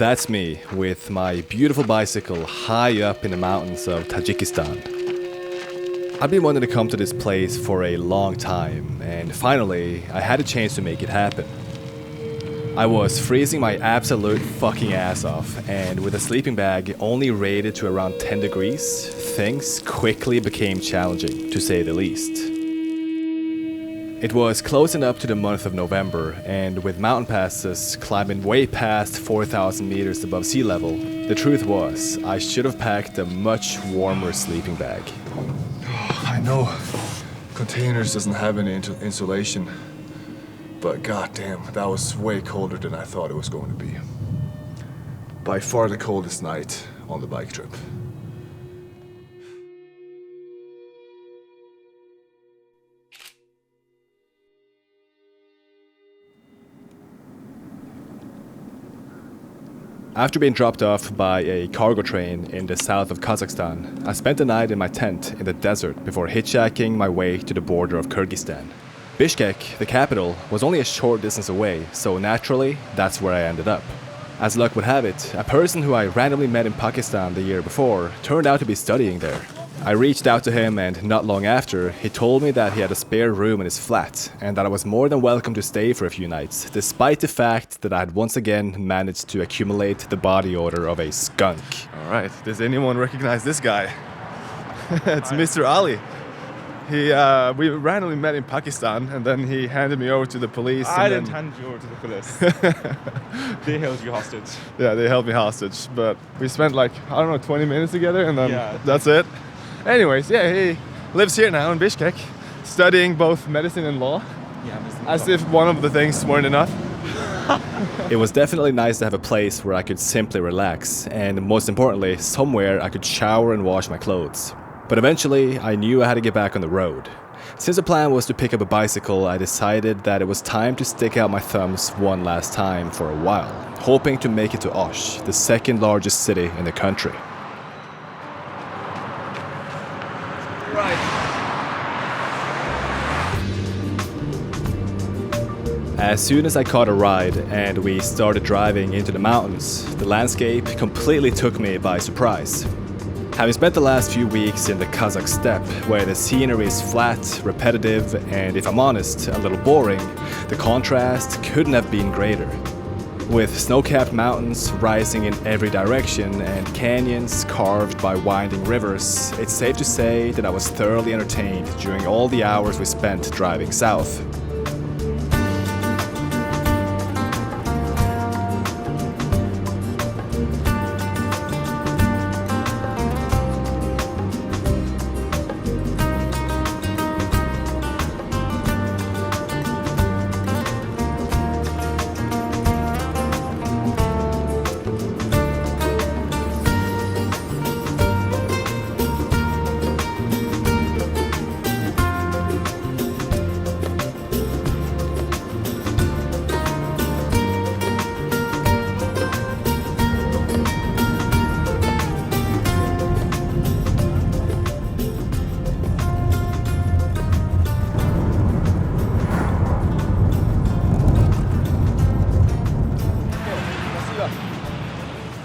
That's me, with my beautiful bicycle high up in the mountains of Tajikistan. I've been wanting to come to this place for a long time, and finally, I had a chance to make it happen. I was freezing my absolute fucking ass off, and with a sleeping bag only rated to around 10 degrees, things quickly became challenging, to say the least. It was closing up to the month of November, and with mountain passes climbing way past 4,000 meters above sea level, the truth was, I should have packed a much warmer sleeping bag. I know containers doesn't have any insulation, but goddamn, that was way colder than I thought it was going to be. By far the coldest night on the bike trip. After being dropped off by a cargo train in the south of Kazakhstan, I spent the night in my tent in the desert before hitchhiking my way to the border of Kyrgyzstan. Bishkek, the capital, was only a short distance away, so naturally, that's where I ended up. As luck would have it, a person who I randomly met in Pakistan the year before turned out to be studying there. I reached out to him, and not long after, he told me that he had a spare room in his flat and that I was more than welcome to stay for a few nights, despite the fact that I had once again managed to accumulate the body odor of a skunk. Alright, does anyone recognize this guy? It's Mr. Ali. We randomly met in Pakistan, and then he handed me over to the police. I didn't hand you over to the police. They held you hostage. Yeah, they held me hostage, but we spent 20 minutes together, and then that's it. Anyways, yeah, he lives here now in Bishkek, studying both medicine and law. Yeah, as if one of the things weren't enough. It was definitely nice to have a place where I could simply relax, and most importantly, somewhere I could shower and wash my clothes. But eventually, I knew I had to get back on the road. Since the plan was to pick up a bicycle, I decided that it was time to stick out my thumbs one last time for a while, hoping to make it to Osh, the second largest city in the country. As soon as I caught a ride and we started driving into the mountains, the landscape completely took me by surprise. Having spent the last few weeks in the Kazakh steppe, where the scenery is flat, repetitive, and if I'm honest, a little boring, the contrast couldn't have been greater. With snow-capped mountains rising in every direction and canyons carved by winding rivers, it's safe to say that I was thoroughly entertained during all the hours we spent driving south.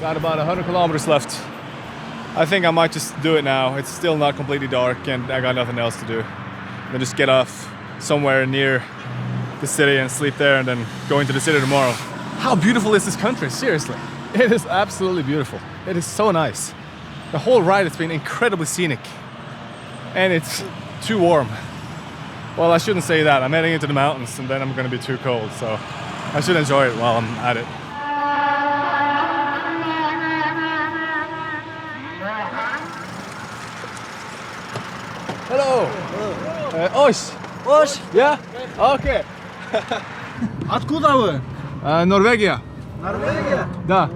Got about 100 kilometers left. I think I might just do it now. It's still not completely dark and I got nothing else to do. Then just get off somewhere near the city and sleep there and then go into the city tomorrow. How beautiful is this country? Seriously. It is absolutely beautiful. It is so nice. The whole ride has been incredibly scenic. And it's too warm. Well, I shouldn't say that. I'm heading into the mountains and then I'm going to be too cold. So I should enjoy it while I'm at it. Hello. Osh. Osh? Yeah? Okay. Откуда вы? Норвегия. Норвегия? Да.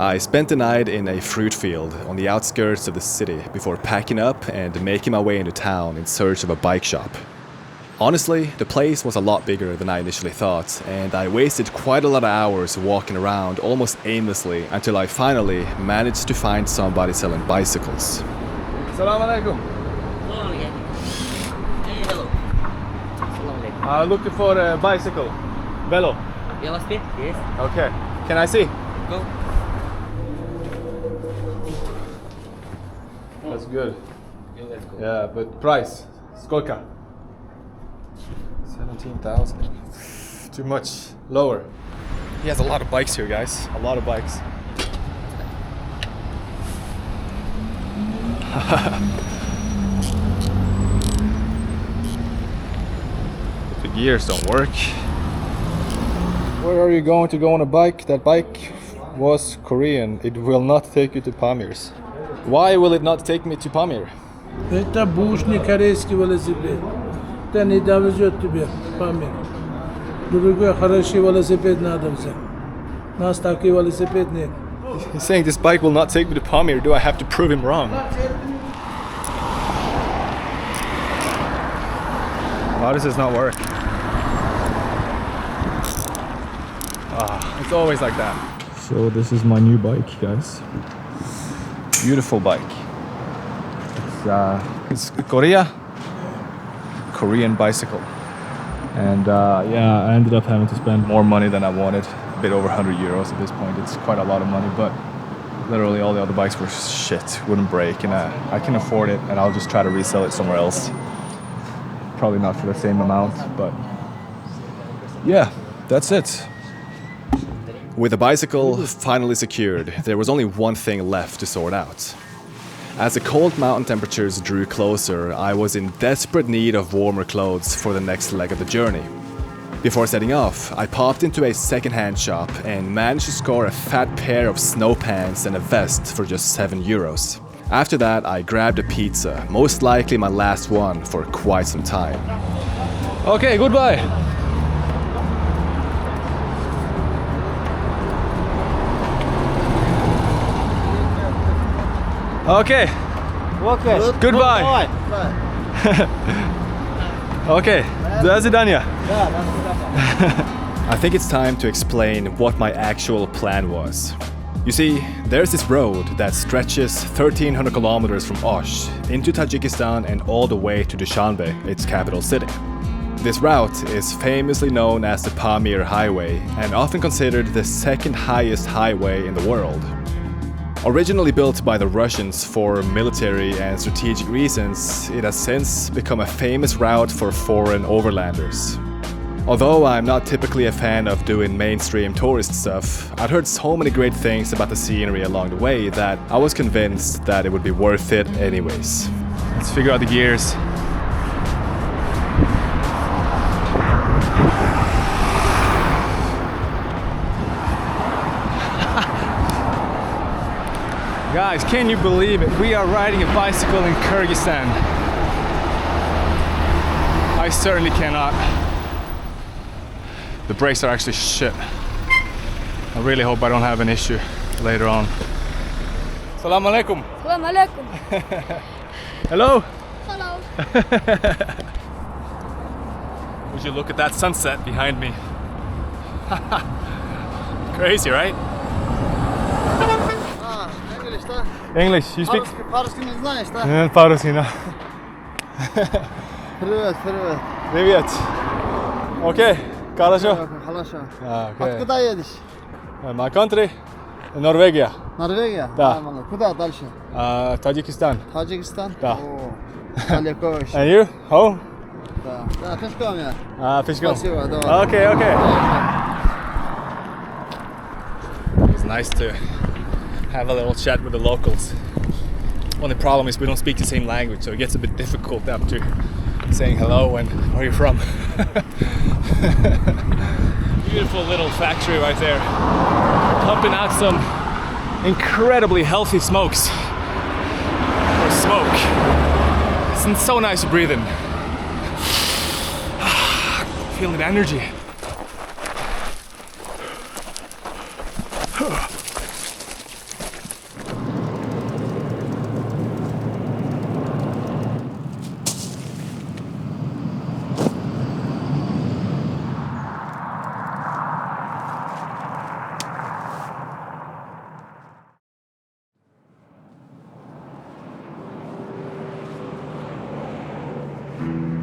I spent the night in a fruit field on the outskirts of the city before packing up and making my way into town in search of a bike shop. Honestly, the place was a lot bigger than I initially thought, and I wasted quite a lot of hours walking around almost aimlessly until I finally managed to find somebody selling bicycles. Assalamu alaikum. Looking for a bicycle. Velo. Velocipede? Yes. Okay. Can I see? Go. That's good. Yeah, let's go. Yeah, but price? Сколько? 17,000. Too much. Lower. He has a lot of bikes here, guys. A lot of bikes. The gears don't work. Where are you going to go on a bike? That bike was Korean. It will not take you to Pamir's. Why will it not take me to Pamir? Это бушный корейский велосипед. Это не довезет тебя в Памир. Другой хороший велосипед надо взять. У нас такой велосипед нет. He's saying this bike will not take me to Pamir. Do I have to prove him wrong? Why does this not work? It's always like that. So this is my new bike, guys. Beautiful bike. It's Korean bicycle. And yeah, I ended up having to spend more money than I wanted. A bit over 100 euros at this point. It's quite a lot of money, but literally all the other bikes were shit, wouldn't break, and I can afford it, and I'll just try to resell it somewhere else. Probably not for the same amount, but yeah, that's it. With the bicycle finally secured, there was only one thing left to sort out. As the cold mountain temperatures drew closer, I was in desperate need of warmer clothes for the next leg of the journey. Before setting off, I popped into a second-hand shop and managed to score a fat pair of snow pants and a vest for just 7 euros. After that, I grabbed a pizza, most likely my last one for quite some time. Okay, goodbye. Okay. Okay. Goodbye. Okay. До свидания. I think it's time to explain what my actual plan was. You see, there's this road that stretches 1,300 kilometers from Osh into Tajikistan and all the way to Dushanbe, its capital city. This route is famously known as the Pamir Highway and often considered the second highest highway in the world. Originally built by the Russians for military and strategic reasons, it has since become a famous route for foreign overlanders. Although I'm not typically a fan of doing mainstream tourist stuff, I'd heard so many great things about the scenery along the way that I was convinced that it would be worth it anyways. Let's figure out the gears. Guys, can you believe it? We are riding a bicycle in Kyrgyzstan. I certainly cannot. The brakes are actually shit. I really hope I don't have an issue later on. Assalamu alaikum. Salam alaikum. Hello. Hello. Would you look at that sunset behind me? Crazy, right? English, да? English, you speak? По-русски не знаешь, да? Паруси, no. Привет, привет. Привет. Okay, хорошо. Хорошо. Okay. Откуда едешь? My country, Norvegia. Норвегия? Да. Нормально. Куда дальше? Tajikistan. Таджикистан? Да. О, далеко еще. And you? Home? Да. Да, пешком я. Fishgone. Спасибо, давай. Okay, okay. It's nice to have a little chat with the locals. Only problem is we don't speak the same language, so it gets a bit difficult after saying hello and where you're from. Beautiful little factory right there. Pumping out some incredibly healthy smokes. Or smoke. It's so nice to breathe in. Feeling the energy.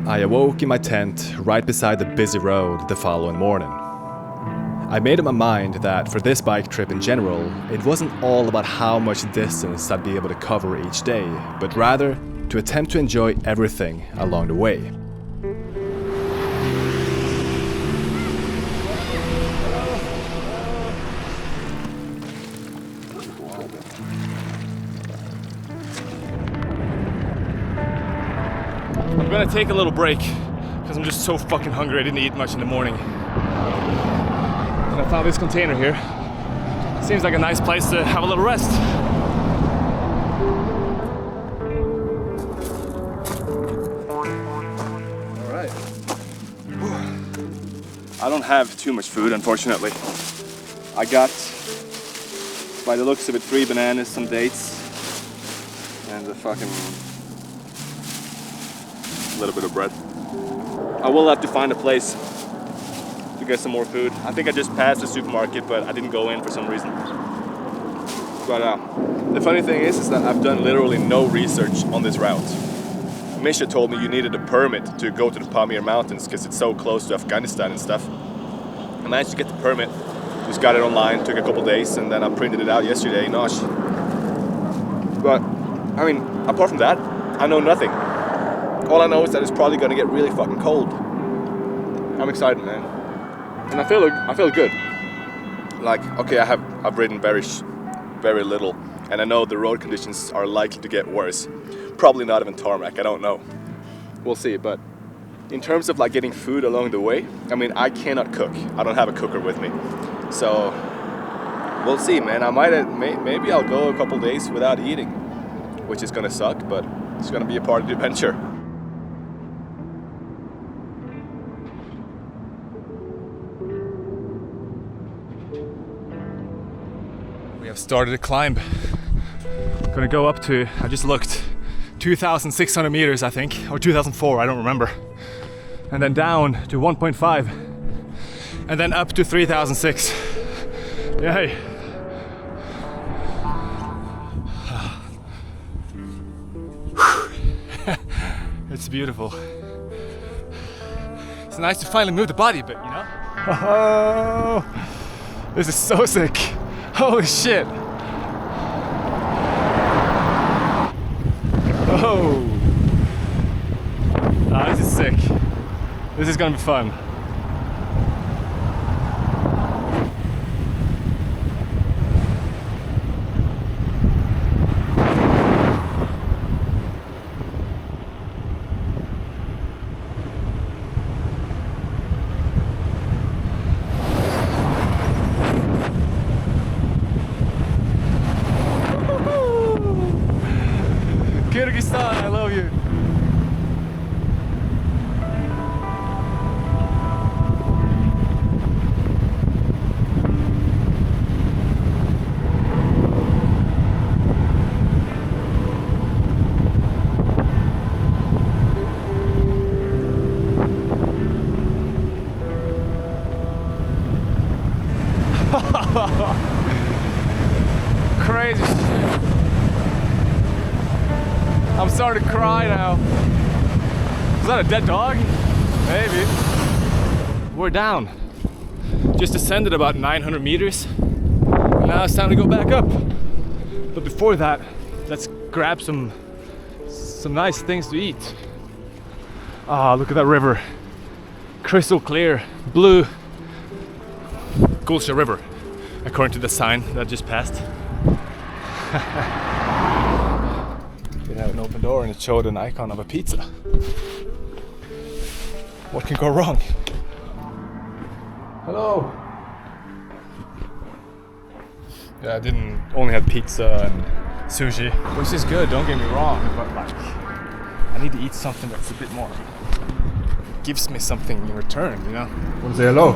I awoke in my tent right beside the busy road the following morning. I made up my mind that for this bike trip in general, it wasn't all about how much distance I'd be able to cover each day, but rather to attempt to enjoy everything along the way. I'm gonna take a little break because I'm just so fucking hungry. I didn't eat much in the morning. And I found this container here. Seems like a nice place to have a little rest. All right. I don't have too much food, unfortunately. I got, by the looks of it, 3 bananas, some dates, and a fucking little bit of bread. I will have to find a place to get some more food. I think I just passed the supermarket, but I didn't go in for some reason. But the funny thing is that I've done literally no research on this route. Misha told me you needed a permit to go to the Pamir Mountains because it's so close to Afghanistan and stuff. I managed to get the permit, just got it online, took a couple days, and then I printed it out yesterday, nosh. But, I mean, apart from that, I know nothing. All I know is that it's probably gonna get really fucking cold. I'm excited, man, and I feel good. Like, okay, I've ridden very little, and I know the road conditions are likely to get worse. Probably not even tarmac. I don't know. We'll see. But in terms of like getting food along the way, I mean, I cannot cook. I don't have a cooker with me, so we'll see, man. I maybe I'll go a couple days without eating, which is gonna suck, but it's gonna be a part of the adventure. We have started a climb. Gonna go up to, I just looked, 2,600 meters, I think, or 2,004, I don't remember. And then down to 1.5, and then up to 3,006. Yay! It's beautiful. It's nice to finally move the body a bit, you know? Oh, this is so sick. Holy shit. Oh. Ah, this is sick. This is gonna be fun. Kyrgyzstan, I love you. Crazy shit. I'm starting to cry now. Is that a dead dog? Maybe. We're down. Just ascended about 900 meters. Now it's time to go back up. But before that, let's grab some nice things to eat. Ah, look at that river. Crystal clear, blue. Gulsha River, according to the sign that just passed. It had an open door and it showed an icon of a pizza. What can go wrong? Hello. Yeah, I didn't only had pizza and sushi, which is good, don't get me wrong, but like I need to eat something that's a bit more gives me something in return, you know? Want to say hello?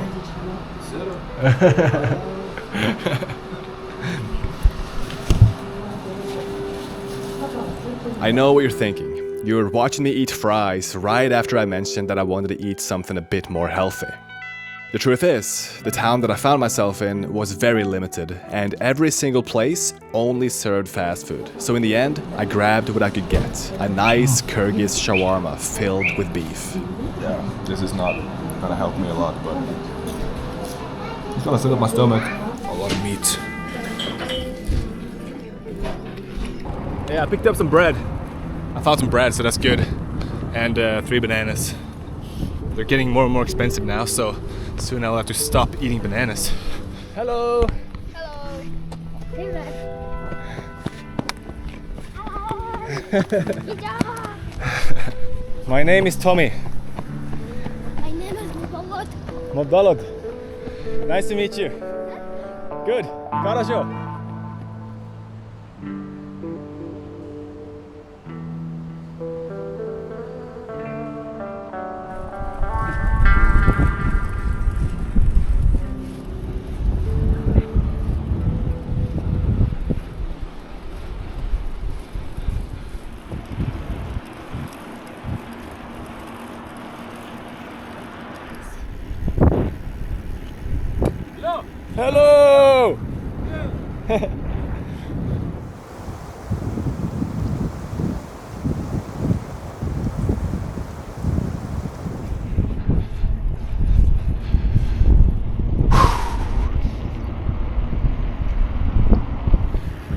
I know what you're thinking. You're watching me eat fries right after I mentioned that I wanted to eat something a bit more healthy. The truth is, the town that I found myself in was very limited, and every single place only served fast food. So in the end, I grabbed what I could get. A nice Kyrgyz shawarma filled with beef. Yeah, this is not gonna help me a lot, but it's gonna fill up my stomach. A lot of meat. Yeah, I picked up some bread. I found some bread, so that's good. And 3 bananas. They're getting more and more expensive now, so soon I'll have to stop eating bananas. Hello! Hello. My name is Tommy. My name is Murghab. Mabdalad. Nice to meet you. Good. Хорошо. Hello! You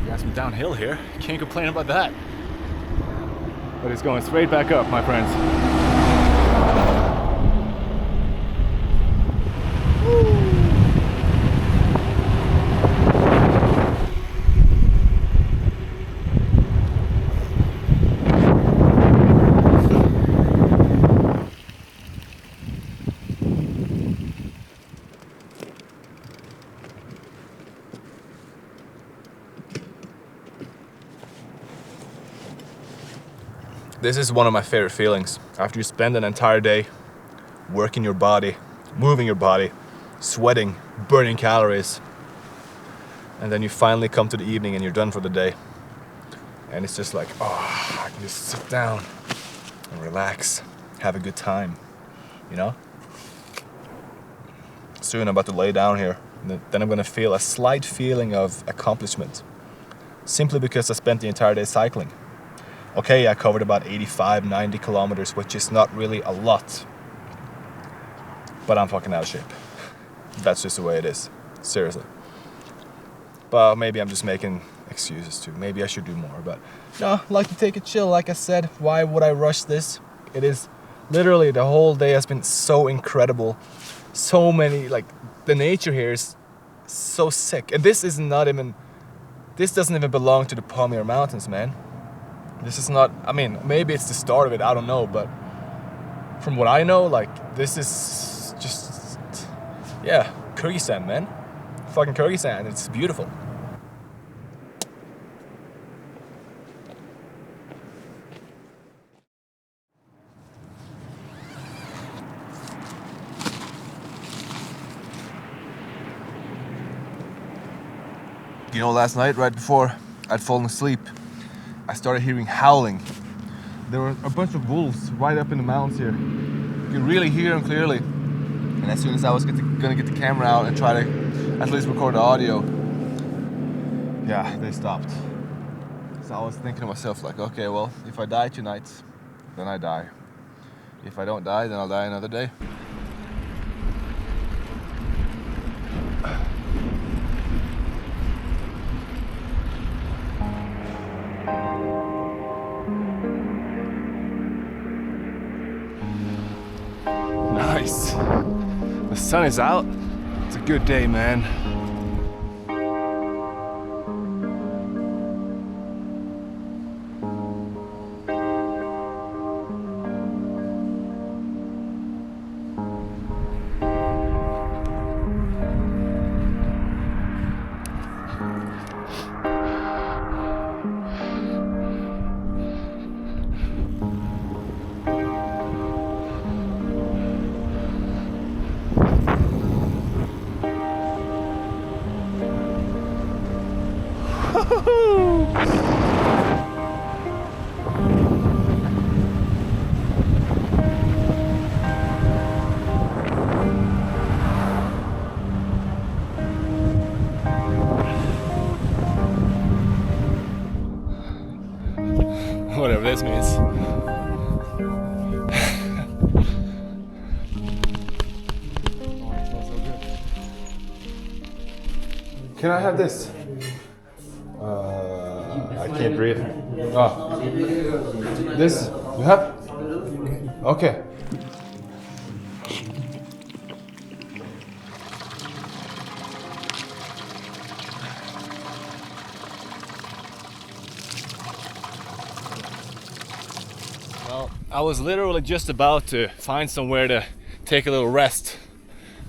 got some downhill here. Can't complain about that. But it's going straight back up, my friends. This is one of my favorite feelings. After you spend an entire day working your body, moving your body, sweating, burning calories, and then you finally come to the evening and you're done for the day. And it's just like, oh, I can just sit down and relax, have a good time, you know? Soon I'm about to lay down here, and then I'm gonna feel a slight feeling of accomplishment, simply because I spent the entire day cycling. Okay, I covered about 85, 90 kilometers, which is not really a lot. But I'm fucking out of shape. That's just the way it is. Seriously. But maybe I'm just making excuses too. Maybe I should do more, but no, I like to take it chill, like I said. Why would I rush this? It is literally, the whole day has been so incredible. So many, like, the nature here is so sick. And this doesn't even belong to the Pamir Mountains, man. This is not, I mean, maybe it's the start of it, I don't know, but from what I know, like, this is just, yeah, Kyrgyzstan, man. Fucking Kyrgyzstan, it's beautiful. You know, last night, right before I'd fallen asleep, I started hearing howling. There were a bunch of wolves right up in the mountains here. You can really hear them clearly. And as soon as I was gonna get the camera out and try to at least record the audio, yeah, they stopped. So I was thinking to myself, like, okay, well, if I die tonight, then I die. If I don't die, then I'll die another day. Nice. The sun is out. It's a good day, man. Can I have this? I can't breathe. Oh. This? You have? Okay. Well, I was literally just about to find somewhere to take a little rest,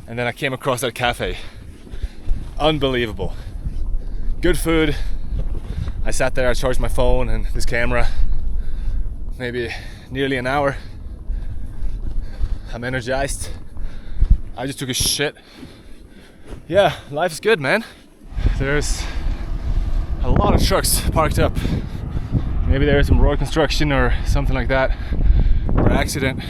and then I came across that cafe. Unbelievable. Good food. I sat there, I charged my phone and this camera. Maybe nearly an hour. I'm energized. I just took a shit. Yeah, life is good, man. There's a lot of trucks parked up. Maybe there's some road construction or something like that, or accident.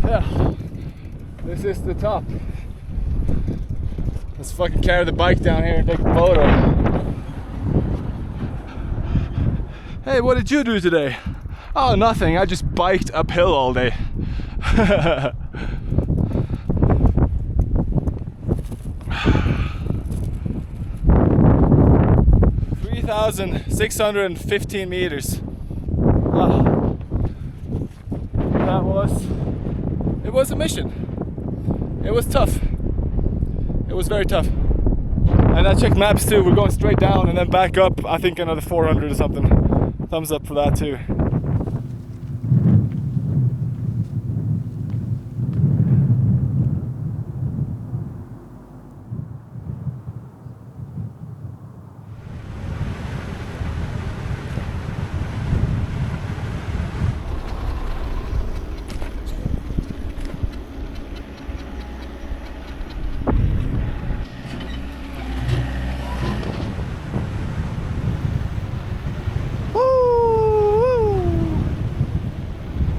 Yeah, this is the top. Let's fucking carry the bike down here and take a photo. Hey, what did you do today? Oh, nothing. I just biked uphill all day. 3,615 meters. Ah. It was a mission. It was tough. It was very tough. And I checked maps too. We're going straight down and then back up. I think another 400 or something. Thumbs up for that too.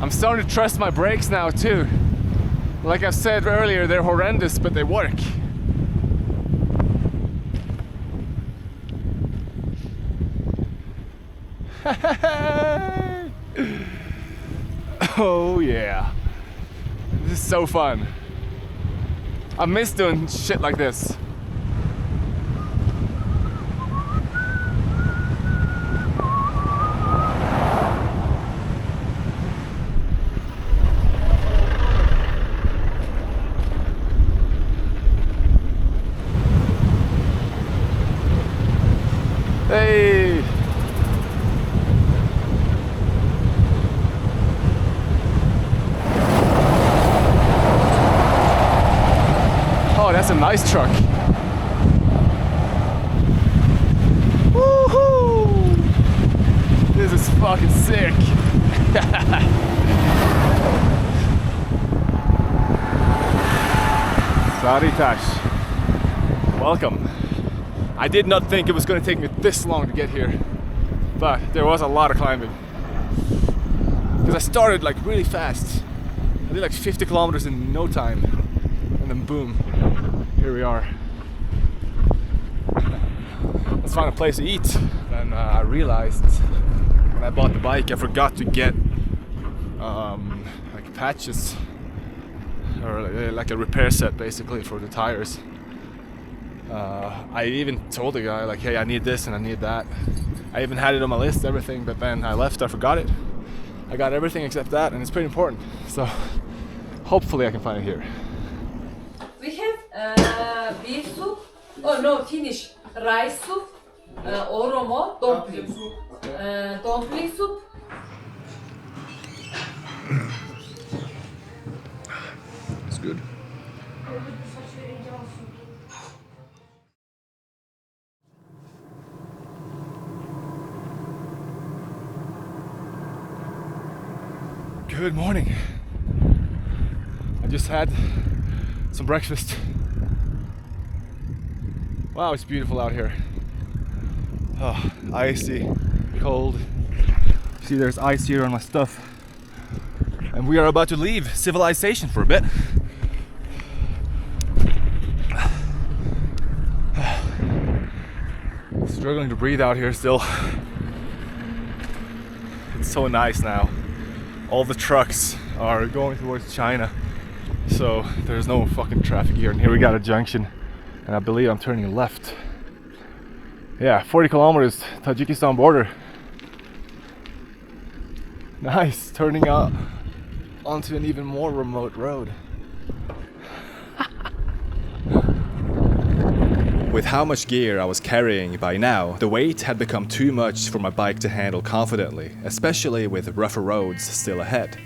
I'm starting to trust my brakes now too. Like I said earlier, they're horrendous, but they work. Oh yeah. This is so fun. I miss doing shit like this. Hey! Oh, that's a nice truck. Woohoo! This is fucking sick. Saritash. Welcome. I did not think it was going to take me this long to get here, but there was a lot of climbing. Because I started like really fast. I did like 50 kilometers in no time, and then boom, here we are. Let's find a place to eat. Then I realized when I bought the bike, I forgot to get like patches, or like a repair set basically for the tires. I even told the guy like, hey, I need this and I need that. I even had it on my list, everything, but then I left, I forgot it. I got everything except that, and it's pretty important. So hopefully I can find it here. We have beef soup. Oh no, finish. Rice soup, oromo, dumpling. Dumpling soup. It's good. Good morning. I just had some breakfast. Wow, it's beautiful out here. Oh, icy, cold. See, there's ice here on my stuff. And we are about to leave civilization for a bit. Struggling to breathe out here still. It's so nice now. All the trucks are going towards China, so there's no fucking traffic here. And here we got a junction, and I believe I'm turning left. Yeah, 40 kilometers, Tajikistan border. Nice, turning out onto an even more remote road. With how much gear I was carrying by now, the weight had become too much for my bike to handle confidently, especially with rougher roads still ahead.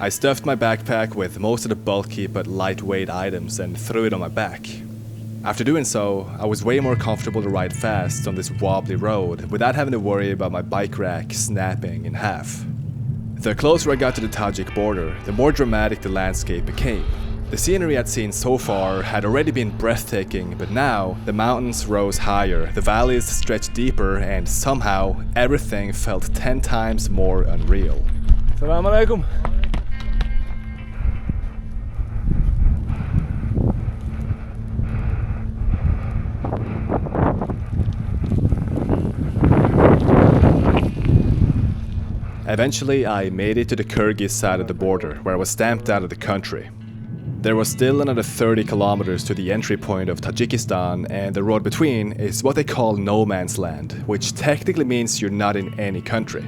I stuffed my backpack with most of the bulky but lightweight items and threw it on my back. After doing so, I was way more comfortable to ride fast on this wobbly road without having to worry about my bike rack snapping in half. The closer I got to the Tajik border, the more dramatic the landscape became. The scenery I'd seen so far had already been breathtaking, but now the mountains rose higher, the valleys stretched deeper, and somehow everything felt 10 times more unreal. Assalamu alaikum. Eventually, I made it to the Kyrgyz side of the border, where I was stamped out of the country. There was still another 30 kilometers to the entry point of Tajikistan, and the road between is what they call no man's land, which technically means you're not in any country.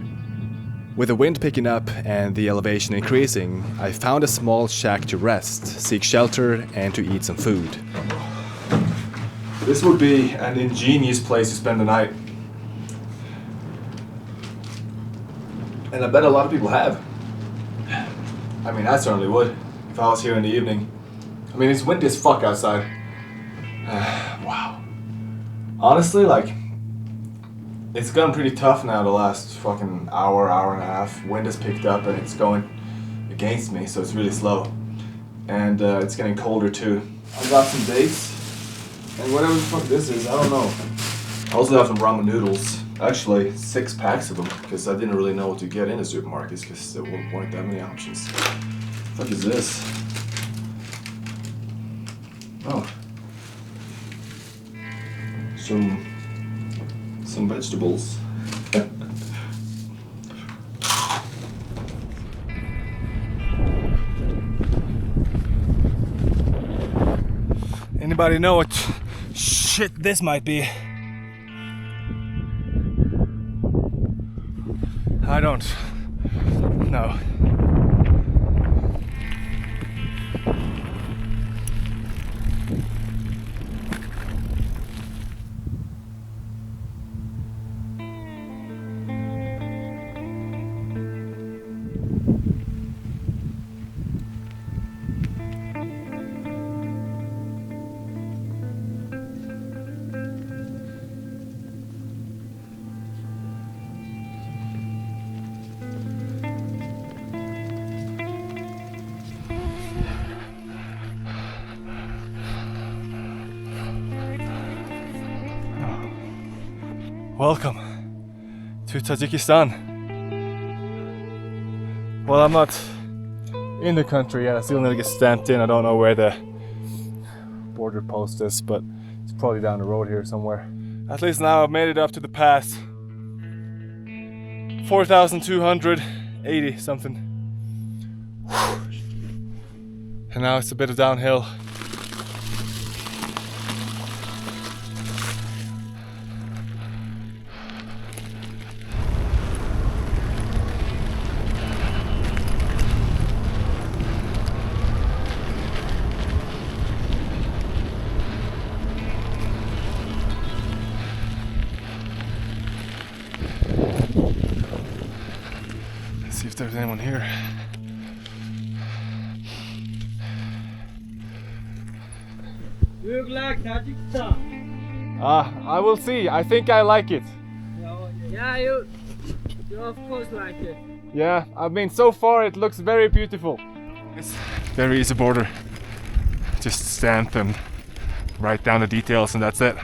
With the wind picking up and the elevation increasing, I found a small shack to rest, seek shelter, and to eat some food. This would be an ingenious place to spend the night. And I bet a lot of people have. I mean, I certainly would, if I was here in the evening. I mean, it's windy as fuck outside. Wow. Honestly, like, it's gotten pretty tough now the last fucking hour and a half. Wind has picked up and it's going against me, so it's really slow. And it's getting colder too. I got some dates, and whatever the fuck this is, I don't know. I also have some ramen noodles. Actually, 6 packs of them, because I didn't really know what to get in the supermarkets, because there weren't that many options. What the fuck is this? Oh. Some vegetables. Anybody know what shit this might be? I don't know. Welcome to Tajikistan. Well, I'm not in the country yet. I still need to get stamped in. I don't know where the border post is, but it's probably down the road here somewhere. At least now I've made it up to the pass. 4,280 something. And now it's a bit of downhill. See if there's anyone here. You like Tajikistan? I will see. I think I like it. Yeah, you of course like it. Yeah, I mean, so far it looks very beautiful. There is a border. Just stamp and write down the details and that's it.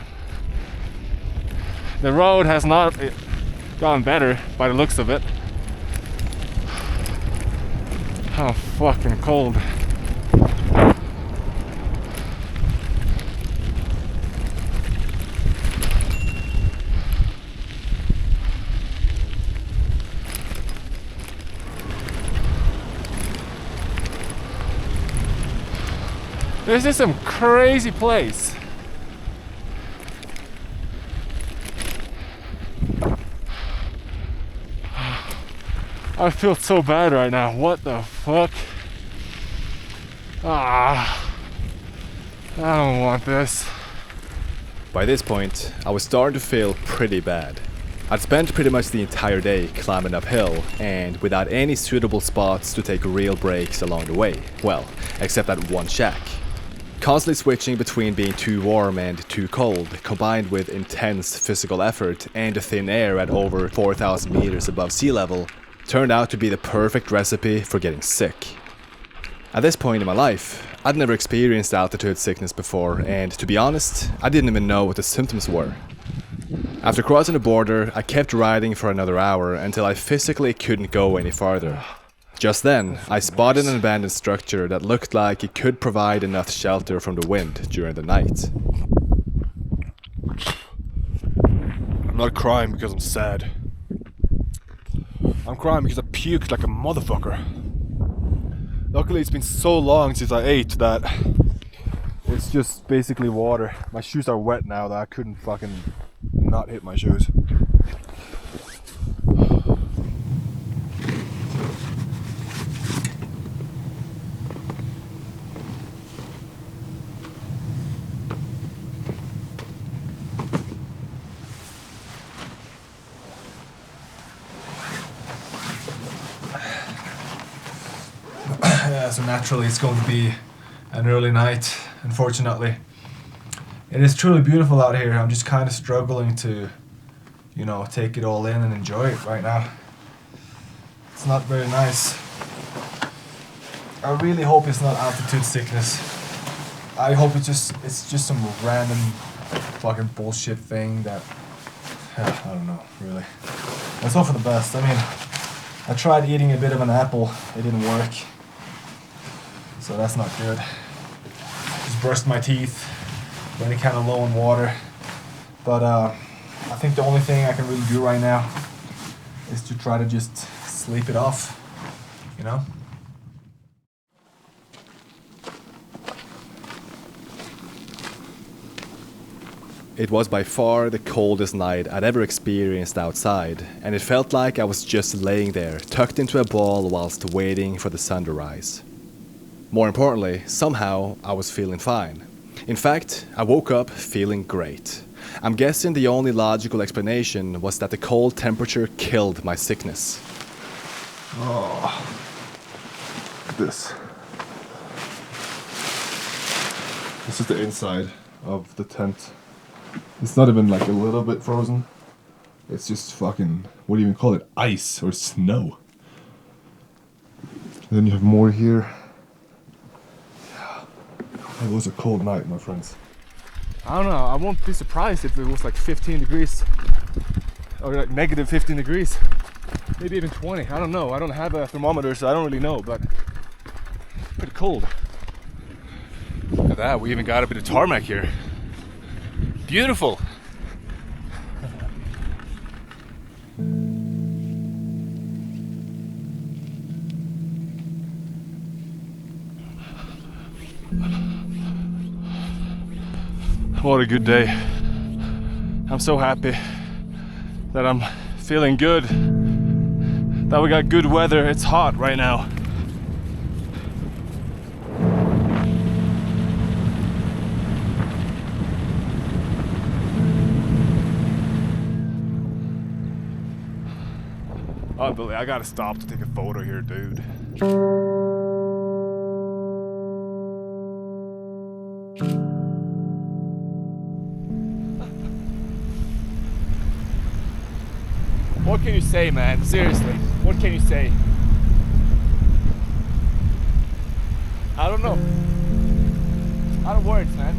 The road has not gone better by the looks of it. How fucking cold. This is some crazy place. I feel so bad right now. What the fuck? I don't want this. By this point, I was starting to feel pretty bad. I'd spent pretty much the entire day climbing uphill and without any suitable spots to take real breaks along the way. Well, except that one shack. Constantly switching between being too warm and too cold, combined with intense physical effort and the thin air at over 4,000 meters above sea level, turned out to be the perfect recipe for getting sick. At this point in my life, I'd never experienced altitude sickness before, and to be honest, I didn't even know what the symptoms were. After crossing the border, I kept riding for another hour until I physically couldn't go any farther. Just then, I spotted an abandoned structure that looked like it could provide enough shelter from the wind during the night. I'm not crying because I'm sad. I'm crying because I puked like a motherfucker. Luckily it's been so long since I ate that it's just basically water. My shoes are wet now that I couldn't fucking not hit my shoes. Yeah, so naturally it's going to be an early night, unfortunately. It is truly beautiful out here. I'm just kind of struggling to, you know, take it all in and enjoy it right now. It's not very nice. I really hope it's not altitude sickness. I hope it's just some random fucking bullshit thing that, I don't know, really. Let's hope for the best. I mean, I tried eating a bit of an apple. It didn't work. So that's not good. Just brushed my teeth, running kind of low on water. But I think the only thing I can really do right now is to try to just sleep it off, you know? It was by far the coldest night I'd ever experienced outside, and it felt like I was just laying there, tucked into a ball whilst waiting for the sun to rise. More importantly, somehow I was feeling fine. In fact, I woke up feeling great. I'm guessing the only logical explanation was that the cold temperature killed my sickness. Oh, this is the inside of the tent. It's not even like a little bit frozen. It's just fucking, what do you even call it? Ice or snow. And then you have more here. It was a cold night, my friends. I don't know, I won't be surprised if it was like 15 degrees. Or like negative 15 degrees. Maybe even 20, I don't know. I don't have a thermometer, so I don't really know, but pretty cold. Look at that, we even got a bit of tarmac here. Beautiful. What a good day. I'm so happy that I'm feeling good, that we got good weather. It's hot right now. Unbelievable. I gotta stop to take a photo here, dude. What can you say, man? Seriously, what can you say? I don't know. Out of words, man.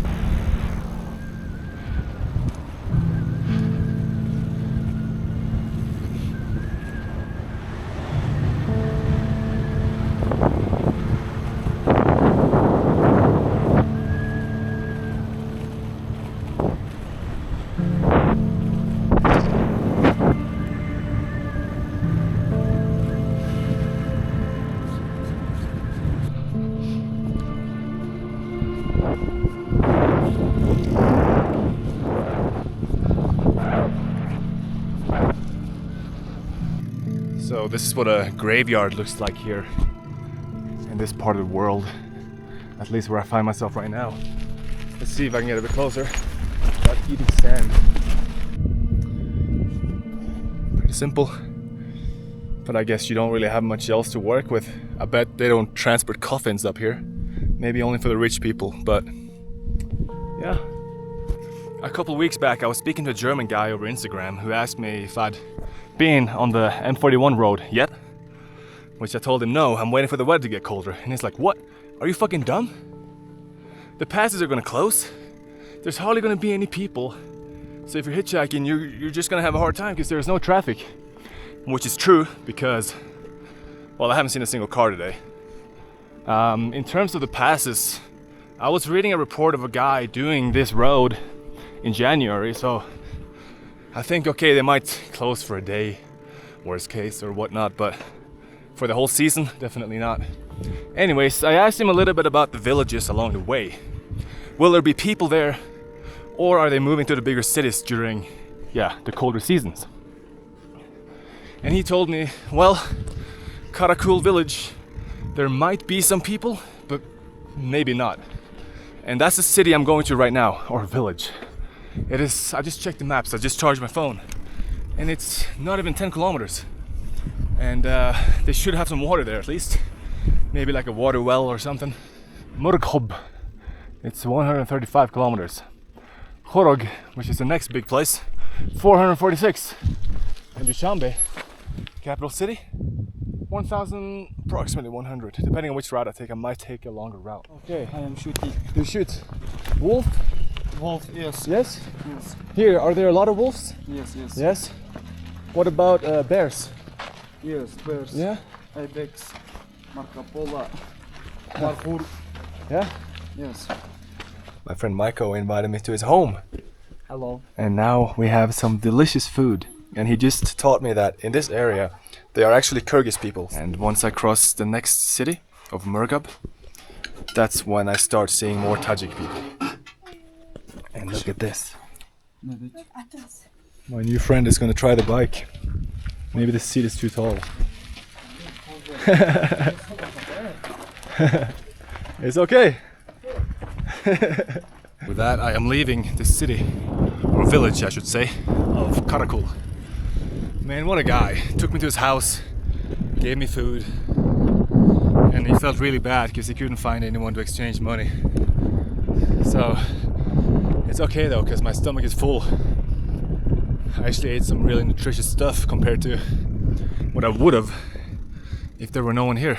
So this is what a graveyard looks like here in this part of the world, at least where I find myself right now. Let's see if I can get a bit closer without eating sand. Pretty simple, but I guess you don't really have much else to work with. I bet they don't transport coffins up here. Maybe only for the rich people, but yeah. A couple weeks back I was speaking to a German guy over Instagram who asked me if I'd been on the M41 road yet, which I told him no, I'm waiting for the weather to get colder. And he's like, what? Are you fucking dumb? The passes are gonna close. There's hardly gonna be any people. So if you're hitchhiking, you're just gonna have a hard time because there's no traffic. Which is true because, well, I haven't seen a single car today. In terms of the passes, I was reading a report of a guy doing this road in January, so I think, okay, they might close for a day, worst case or whatnot, but for the whole season, definitely not. Anyways, I asked him a little bit about the villages along the way. Will there be people there, or are they moving to the bigger cities during, the colder seasons? And he told me, well, Karakul village, there might be some people, but maybe not. And that's the city I'm going to right now, or village. It is, I just checked the maps, I just charged my phone, and it's not even 10 kilometers. And they should have some water there at least. Maybe like a water well or something. Murghab, it's 135 kilometers. Khorog, which is the next big place, 446. And Dushanbe, capital city, 1,000, approximately 100. Depending on which route I take, I might take a longer route. Okay. I am shooting. You shoot. Wolf? Wolf, yes. Yes? Yes. Here, are there a lot of wolves? Yes, yes. Yes? What about bears? Yes, bears. Yeah? Ibex, Marco Polo, Marfur. Yeah? Yes. My friend Michael invited me to his home. Hello. And now we have some delicious food. And he just taught me that in this area, they are actually Kyrgyz people. And once I cross the next city of Murghab, that's when I start seeing more Tajik people. And look at this. My new friend is gonna try the bike. Maybe the seat is too tall. It's okay. With that, I am leaving the city, or village I should say, of Karakul. Man, what a guy. Took me to his house, gave me food, and he felt really bad because he couldn't find anyone to exchange money. So, it's okay though, because my stomach is full. I actually ate some really nutritious stuff compared to what I would have if there were no one here.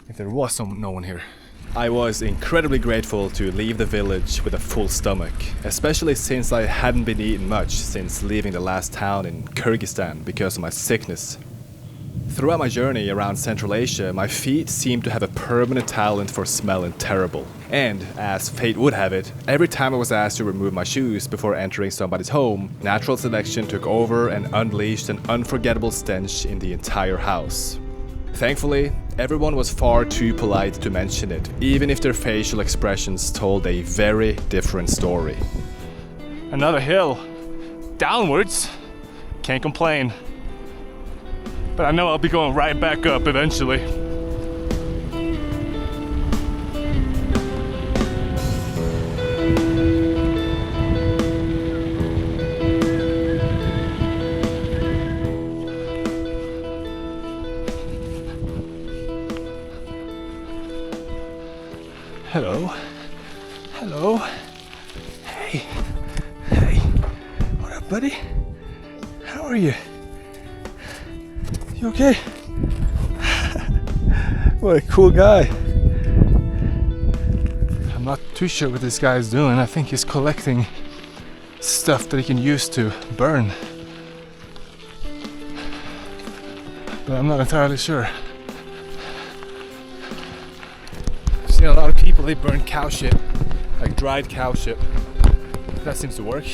If there was no one here. I was incredibly grateful to leave the village with a full stomach, especially since I hadn't been eating much since leaving the last town in Kyrgyzstan because of my sickness. Throughout my journey around Central Asia, my feet seemed to have a permanent talent for smelling terrible. And, as fate would have it, every time I was asked to remove my shoes before entering somebody's home, natural selection took over and unleashed an unforgettable stench in the entire house. Thankfully, everyone was far too polite to mention it, even if their facial expressions told a very different story. Another hill. Downwards. Can't complain. But I know I'll be going right back up eventually. Hello. Hello. Hey. Hey. What up, buddy? How are you? You okay? What a cool guy. I'm not too sure what this guy is doing. I think he's collecting stuff that he can use to burn. But I'm not entirely sure. I've seen a lot of people, they burn cow shit, like dried cow shit. That seems to work.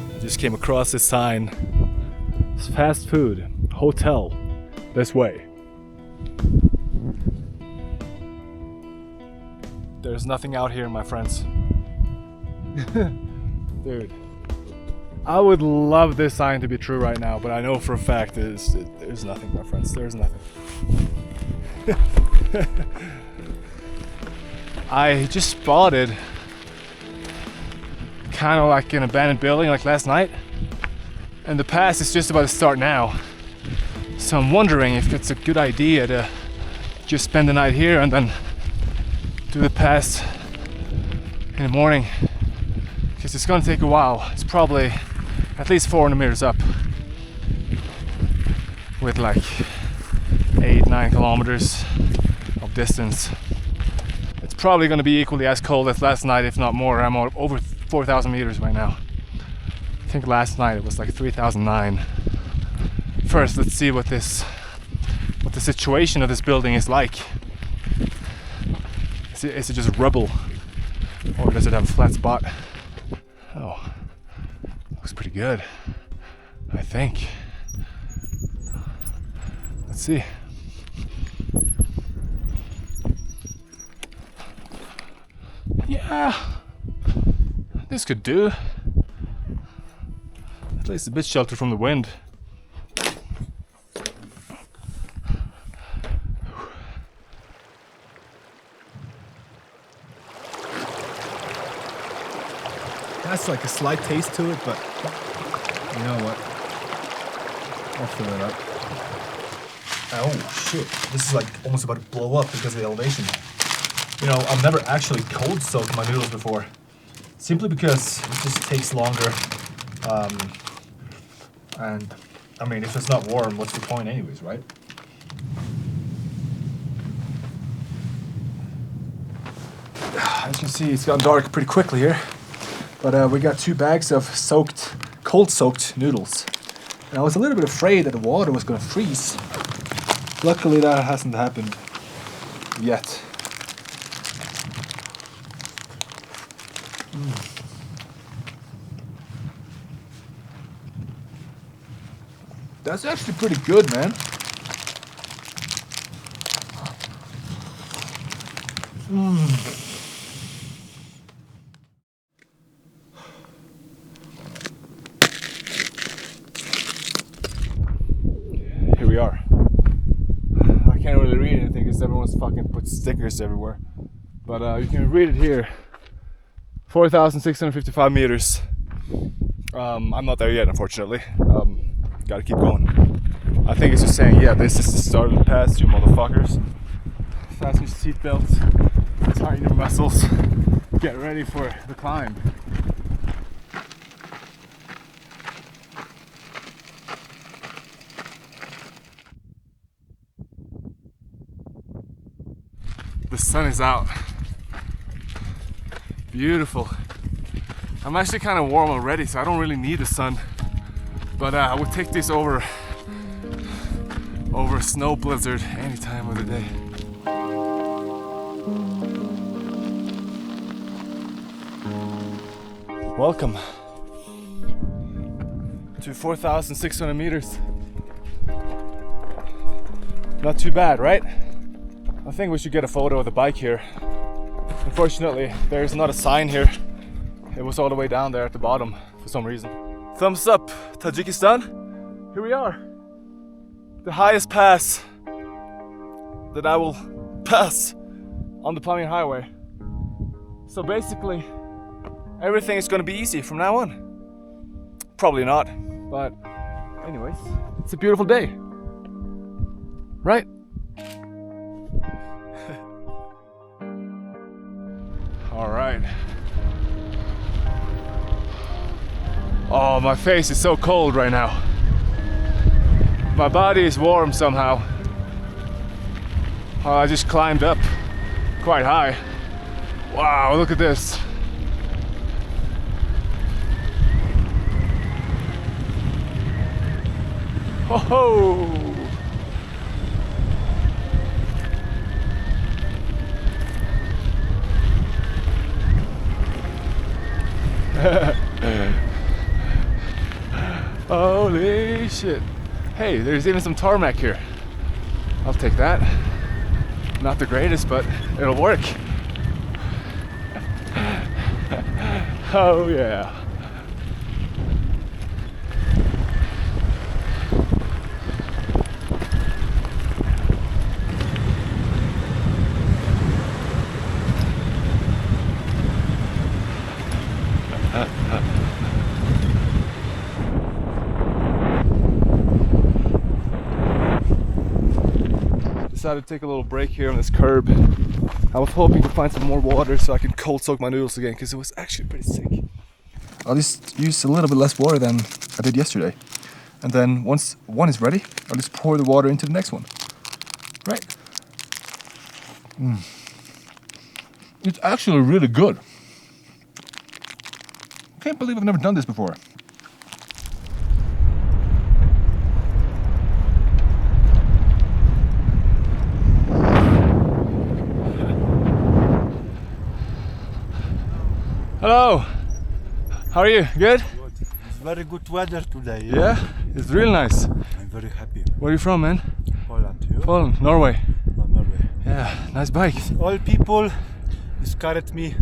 I just came across this sign. It's fast food, hotel this way. There's nothing out here, my friends. Dude, I would love this sign to be true right now, but I know for a fact there's nothing, my friends. There's nothing. I just spotted kind of like an abandoned building like last night, and the pass is just about to start now. So I'm wondering if it's a good idea to just spend the night here and then do the pass in the morning, because it's gonna take a while. It's probably at least 400 meters up with like 8-9 kilometers of distance. It's probably gonna be equally as cold as last night, if not more. I'm over 4,000 meters right now. I think last night it was like 3,009. First, let's see what the situation of this building is like. Is it just rubble, or does it have a flat spot? Oh, looks pretty good, I think. Let's see. Yeah, this could do. At least a bit shelter from the wind. That's like a slight taste to it, but you know what? I'll fill it up. Oh shit, this is like almost about to blow up because of the elevation. You know, I've never actually cold soaked my noodles before, simply because it just takes longer. And I mean, if it's not warm, what's the point anyways, right? As you can see, it's gotten dark pretty quickly here. But we got 2 bags of cold soaked noodles. And I was a little bit afraid that the water was going to freeze. Luckily that hasn't happened yet. That's actually pretty good, man. Here we are. I can't really read anything because everyone's fucking put stickers everywhere. But you can read it here. 4,655 meters. I'm not there yet, unfortunately. Gotta keep going. I think it's just saying, yeah, this is the start of the pass, you motherfuckers. Fasten your seatbelts, tighten your muscles, get ready for the climb. The sun is out. Beautiful. I'm actually kind of warm already, so I don't really need the sun. But I would take this over a snow blizzard any time of the day. Welcome to 4,600 meters. Not too bad, right? I think we should get a photo of the bike here. Unfortunately, there's not a sign here. It was all the way down there at the bottom for some reason. Thumbs up, Tajikistan. Here we are. The highest pass that I will pass on the Pamir Highway. So basically, everything is gonna be easy from now on. Probably not, but anyways, it's a beautiful day. Right? All right. Oh, my face is so cold right now. My body is warm somehow. Oh, I just climbed up quite high. Wow, look at this. Ho ho! Holy shit. Hey, there's even some tarmac here. I'll take that. Not the greatest, but it'll work. Oh yeah. Decided to take a little break here on this curb. I was hoping to find some more water so I can cold soak my noodles again, because it was actually pretty sick. I'll just use a little bit less water than I did yesterday. And then once one is ready, I'll just pour the water into the next one. Right. It's actually really good. I can't believe I've never done this before. Hello. How are you? Good? It's very good weather today. Yeah, it's really nice. I'm very happy. Where are you from, man? Poland. You? Poland, Norway. Oh, Norway. Yeah, nice bike. All people scared me.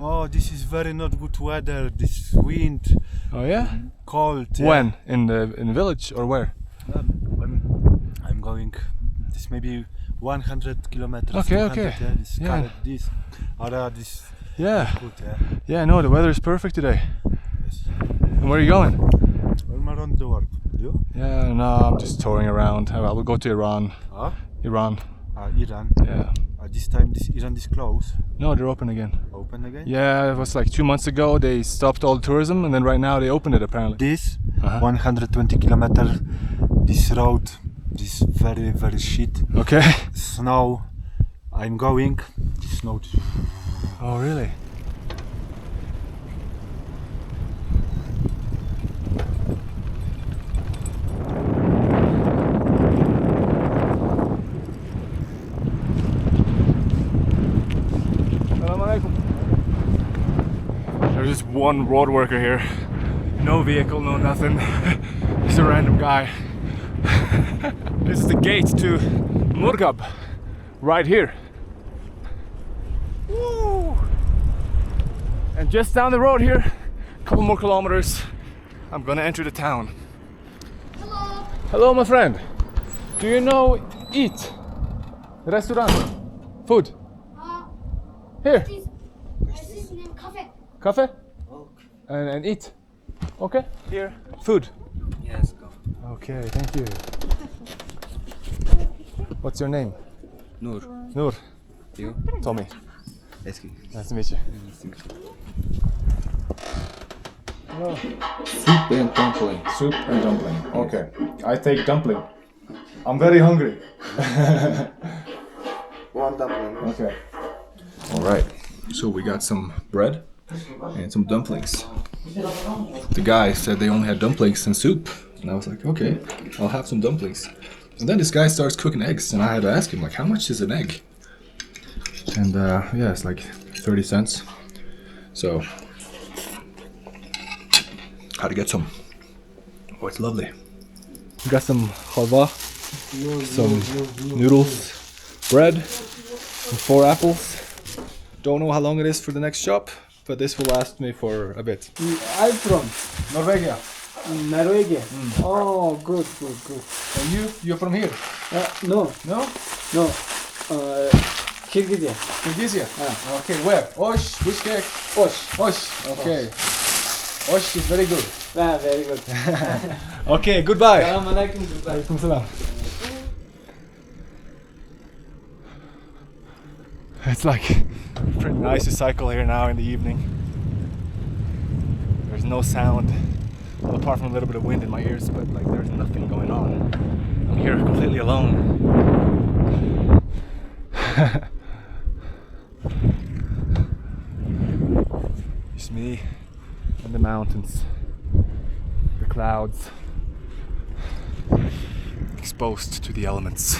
Oh, this is very not good weather. This wind, Oh yeah? cold. Yeah. When? In the village or where? I'm going. This maybe 100 kilometers. Okay, 200, okay. Yeah, this Yeah. scared this. This Yeah. good. Yeah. Yeah, no, the weather is perfect today. Yes. And where are you going? I'm around the world. You? Yeah, no, I'm just touring around. I will go to Iran. Huh? Iran. Iran. Yeah. This time, this Iran is closed. No, they're open again. Open again. Yeah, it was like 2 months ago. They stopped all the tourism, and then right now they opened it apparently. This Uh-huh. 120 kilometers. This road, this very shit. Okay. Snow. I'm going. Snow. Oh, really? There's just one road worker here. No vehicle, no nothing. Just a random guy. This is the gate to Murghab, right here. Woo! And just down the road here, a couple more kilometers, I'm gonna enter the town. Hello. Hello, my friend. Do you know Eat? Restaurant? Food? Here. This is name cafe. Cafe? And eat. Okay? Here. Food. Yes, go. Okay, thank you. What's your name? Nur. Nur. You? Tommy. Eski. Nice to meet you. Soup and dumpling. Soup and dumpling. Okay. I take dumpling. I'm very hungry. One dumpling. Okay. All right. So we got some bread and some dumplings. The guy said they only had dumplings and soup, and I was like, okay, I'll have some dumplings. And then this guy starts cooking eggs, and I had to ask him, like, how much is an egg? And yeah, it's like 30 cents. So, how to get some? Oh, it's lovely. We got some halva, some noodles, bread, and 4 apples. Don't know how long it is for the next shop, but this will last me for a bit. I'm from Norwegia. Norway. Oh, good. And you're from here? No, No? Kyrgyzstan. Kyrgyzstan? Okay, where? Osh, Bishkek? Osh. Okay. Osh is very good. Very good. Okay, goodbye. Assalamu alaikum. Goodbye. Alaikum salam. It's like pretty nice to cycle here now in the evening. There's no sound, well, apart from a little bit of wind in my ears, but like there's nothing going on. I'm here completely alone. Just me and the mountains, the clouds, exposed to the elements.